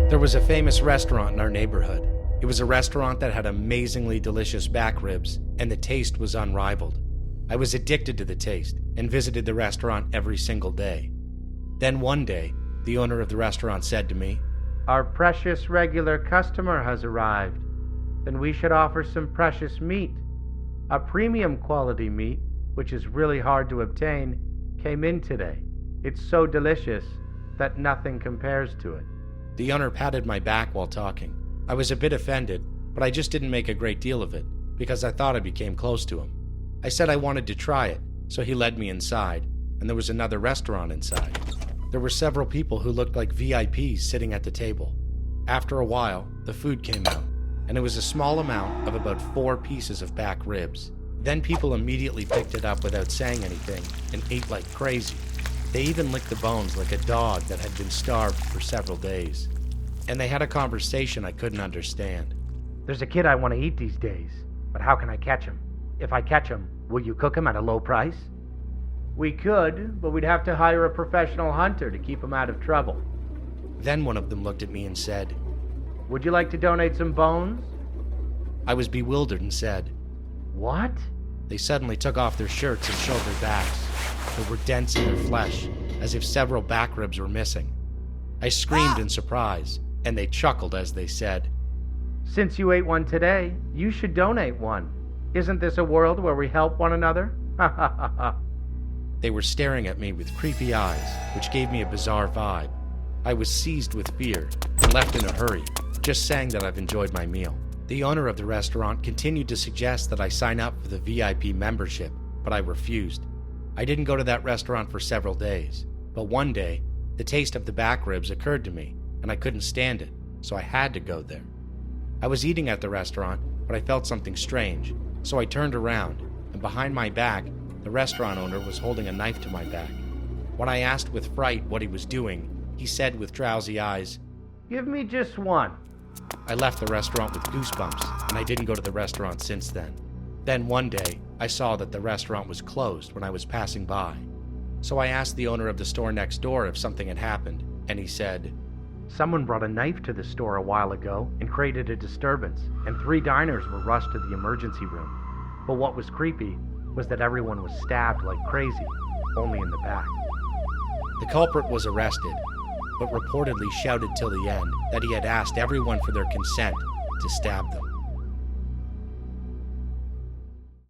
There was a famous restaurant in our neighborhood. It was a restaurant that had amazingly delicious back ribs, and the taste was unrivaled. I was addicted to the taste and visited the restaurant every single day. Then one day, the owner of the restaurant said to me, "Our precious regular customer has arrived. Then we should offer some precious meat. A premium quality meat, which is really hard to obtain, came in today. It's so delicious that nothing compares to it." The owner patted my back while talking. I was a bit offended, but I just didn't make a great deal of it, because I thought I became close to him. I said I wanted to try it, so he led me inside, and there was another restaurant inside. There were several people who looked like VIPs sitting at the table. After a while, the food came out, and it was a small amount of about 4 pieces of back ribs. Then people immediately picked it up without saying anything and ate like crazy. They even licked the bones like a dog that had been starved for several days. And they had a conversation I couldn't understand. "There's a kid I want to eat these days, but how can I catch him? If I catch him, will you cook him at a low price?" "We could, but we'd have to hire a professional hunter to keep him out of trouble." Then one of them looked at me and said, "Would you like to donate some bones?" I was bewildered and said, "What?" They suddenly took off their shirts and showed their backs. They were dense in their flesh, as if several back ribs were missing. I screamed in surprise, and they chuckled as they said, "Since you ate one today, you should donate one. Isn't this a world where we help one another?" Ha ha ha ha. They were staring at me with creepy eyes, which gave me a bizarre vibe. I was seized with fear and left in a hurry, just saying that I've enjoyed my meal. The owner of the restaurant continued to suggest that I sign up for the VIP membership, but I refused. I didn't go to that restaurant for several days, but one day, the taste of the back ribs occurred to me, and I couldn't stand it, so I had to go there. I was eating at the restaurant, but I felt something strange, so I turned around, and behind my back, the restaurant owner was holding a knife to my back. When I asked with fright what he was doing, he said with drowsy eyes, "Give me just one." I left the restaurant with goosebumps, and I didn't go to the restaurant since then. Then one day, I saw that the restaurant was closed when I was passing by. So I asked the owner of the store next door if something had happened, and he said, "Someone brought a knife to the store a while ago and created a disturbance, and 3 diners were rushed to the emergency room. But what was creepy was that everyone was stabbed like crazy, only in the back." The culprit was arrested, but reportedly shouted till the end that he had asked everyone for their consent to stab them.